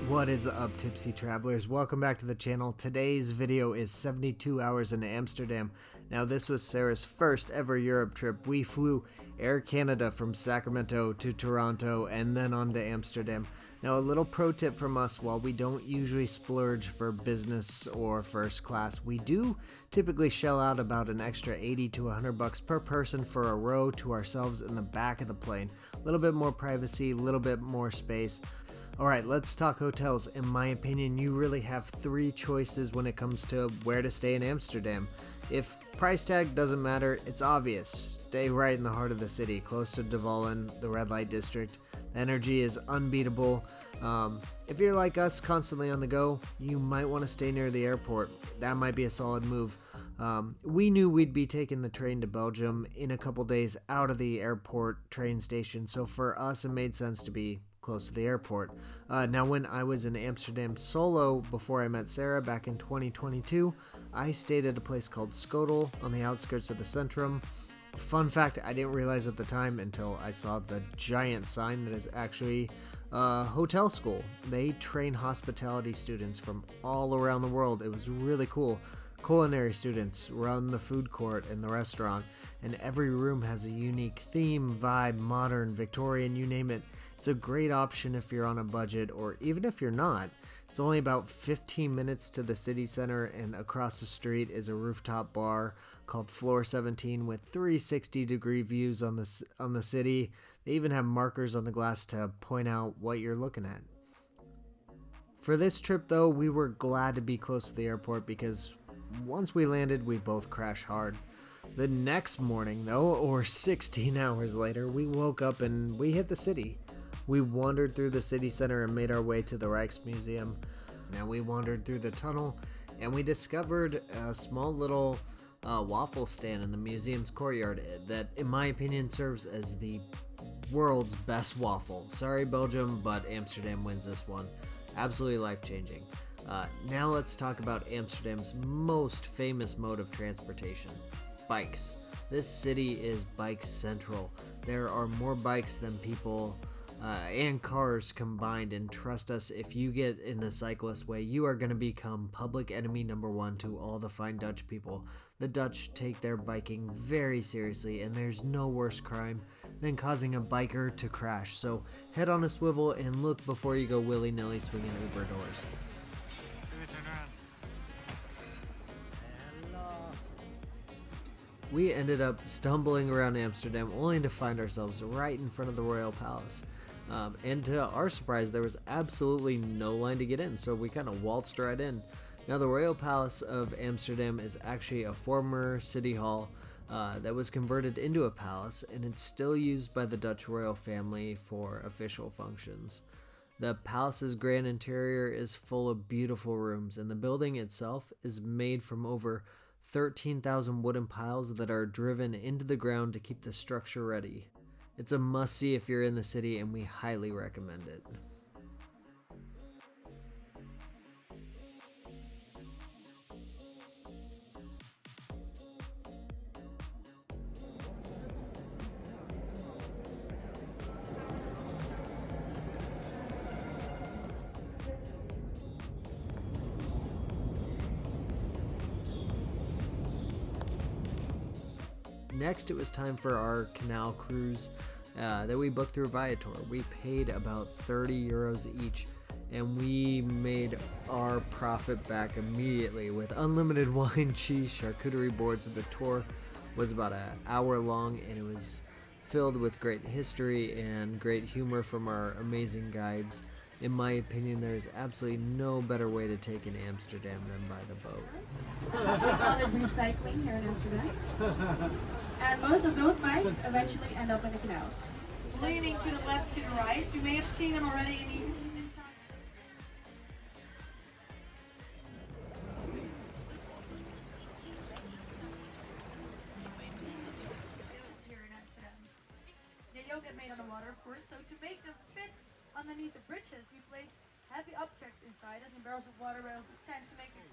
What is up, tipsy travelers? Welcome back to the channel. Today's video is 72 hours in Amsterdam. Now, this was Sarah's first ever Europe trip. We flew Air Canada from Sacramento to Toronto and then on to Amsterdam. Now, a little pro tip from us: while we don't usually splurge for business or first class, we do typically shell out about an extra 80 to 100 bucks per person for a row to ourselves in the back of the plane. A little bit more privacy, a little bit more space. Alright, let's talk hotels. In my opinion, you really have three choices when it comes to where to stay in Amsterdam. If price tag doesn't matter, it's obvious. Stay right in the heart of the city, close to De Wallen, the red light district. The energy is unbeatable. If you're like us, constantly on the go, you might want to stay near the airport. That might be a solid move. We knew we'd be taking the train to Belgium in a couple days out of the airport train station, so for us it made sense to be close to the airport. Now, when I was in Amsterdam solo before I met Sarah back in 2022, I stayed at a place called Schiphol on the outskirts of the Centrum. Fun fact, I didn't realize at the time until I saw the giant sign that is actually a hotel school. They train hospitality students from all around the world. It was really cool. Culinary students run the food court and the restaurant, and every room has a unique theme, vibe, modern, Victorian, you name it. It's a great option if you're on a budget, or even if you're not. It's only about 15 minutes to the city center, and across the street is a rooftop bar called Floor 17 with 360-degree views on the city. They even have markers on the glass to point out what you're looking at. For this trip, though, we were glad to be close to the airport because once we landed, we both crashed hard. The next morning, though, or 16 hours later, we woke up and we hit the city. We wandered through the city center and made our way to the Rijksmuseum. Now, we wandered through the tunnel and we discovered a small little waffle stand in the museum's courtyard that, in my opinion, serves as the world's best waffle. Sorry, Belgium, but Amsterdam wins this one. Absolutely life-changing. Now let's talk about Amsterdam's most famous mode of transportation: bikes. This city is bike central. There are more bikes than people and cars combined, and trust us, if you get in a cyclist way, you are going to become public enemy number one to all the fine Dutch people. The Dutch take their biking very seriously, and there's no worse crime than causing a biker to crash. So head on a swivel and look before you go willy-nilly swinging Uber doors. We ended up stumbling around Amsterdam only to find ourselves right in front of the Royal Palace. And to our surprise, there was absolutely no line to get in, so we kind of waltzed right in. Now, the Royal Palace of Amsterdam is actually a former city hall that was converted into a palace, and it's still used by the Dutch royal family for official functions. The palace's grand interior is full of beautiful rooms, and the building itself is made from over 13,000 wooden piles that are driven into the ground to keep the structure ready. It's a must-see if you're in the city, and we highly recommend it. Next, it was time for our canal cruise that we booked through Viator. We paid about 30 euros each, and we made our profit back immediately with unlimited wine, cheese, charcuterie boards. The tour was about an hour long, and it was filled with great history and great humor from our amazing guides. In my opinion, there is absolutely no better way to take in Amsterdam than by the boat. Recycling here in Amsterdam. And most of those bikes eventually end up in the canal. Leaning to the left, to the right. You may have seen them already in the here in Amsterdam. They don't get made on the water, of course, so to make them fit underneath the bridges, we place heavy objects inside, as in barrels of water, barrels of sand, to make it.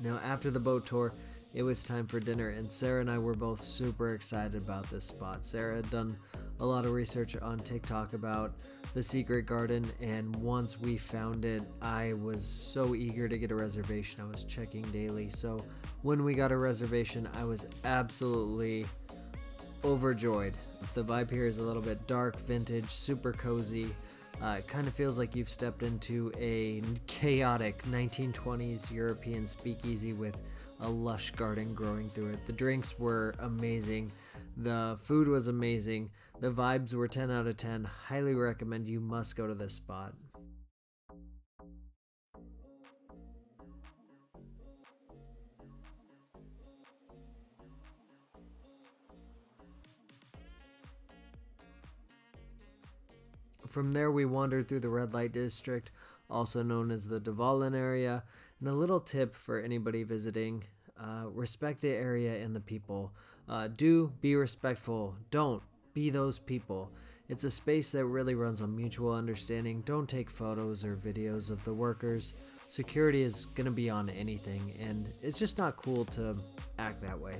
Now, after the boat tour, it was time for dinner, and Sarah and I were both super excited about this spot. Sarah had done a lot of research on TikTok about the secret garden, and once we found it, I was so eager to get a reservation. I was checking daily, so when we got a reservation, I was absolutely overjoyed. The vibe here is a little bit dark, vintage, super cozy. It kind of feels like you've stepped into a chaotic 1920s European speakeasy with a lush garden growing through it. The drinks were amazing. The food was amazing. The vibes were 10 out of 10. Highly recommend. You must go to this spot. From there, we wandered through the red light district, also known as the Dvalin area. And a little tip for anybody visiting, respect the area and the people. Do be respectful. Don't be those people. It's a space that really runs on mutual understanding. Don't take photos or videos of the workers. Security is going to be on anything, and it's just not cool to act that way.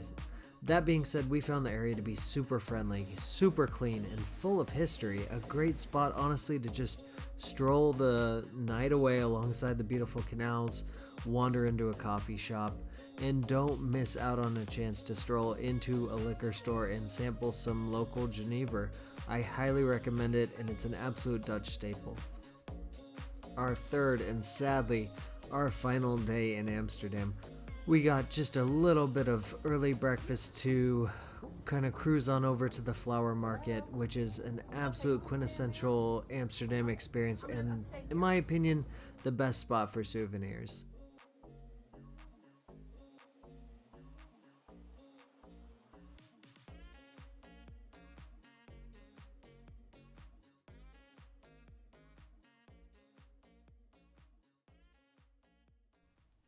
That being said, we found the area to be super friendly, super clean, and full of history. A great spot, honestly, to just stroll the night away alongside the beautiful canals, wander into a coffee shop, and don't miss out on a chance to stroll into a liquor store and sample some local Genever. I highly recommend it, and it's an absolute Dutch staple. Our third and sadly our final day in Amsterdam, we got just a little bit of early breakfast to kind of cruise on over to the flower market, which is an absolute quintessential Amsterdam experience and, in my opinion, the best spot for souvenirs.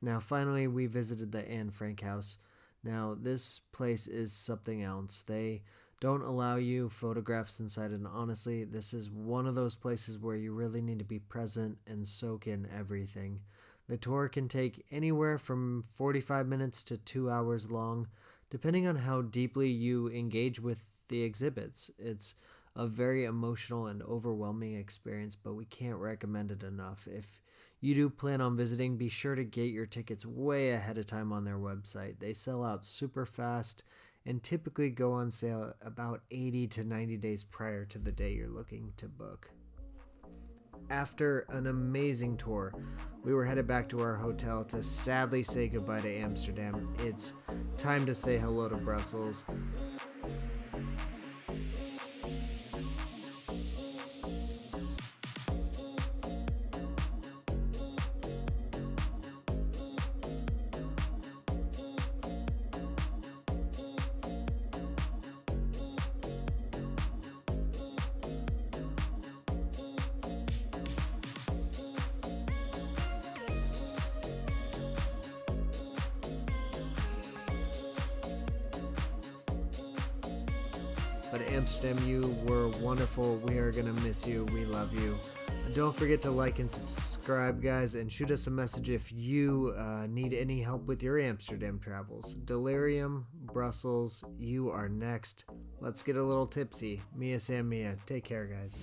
Now, finally, we visited the Anne Frank house. Now, this place is something else. They don't allow you photographs inside, and honestly, this is one of those places where you really need to be present and soak in everything. The tour can take anywhere from 45 minutes to 2 hours long, depending on how deeply you engage with the exhibits. It's a very emotional and overwhelming experience, but we can't recommend it enough. If you do plan on visiting, be sure to get your tickets way ahead of time on their website. They sell out super fast and typically go on sale about 80 to 90 days prior to the day you're looking to book. After an amazing tour, we were headed back to our hotel to sadly say goodbye to Amsterdam. It's time to say hello to Brussels. But Amsterdam, you were wonderful. We are going to miss you. We love you. And don't forget to like and subscribe, guys, and shoot us a message if you need any help with your Amsterdam travels. Delirium, Brussels, you are next. Let's get a little tipsy. Mia San Mia. Take care, guys.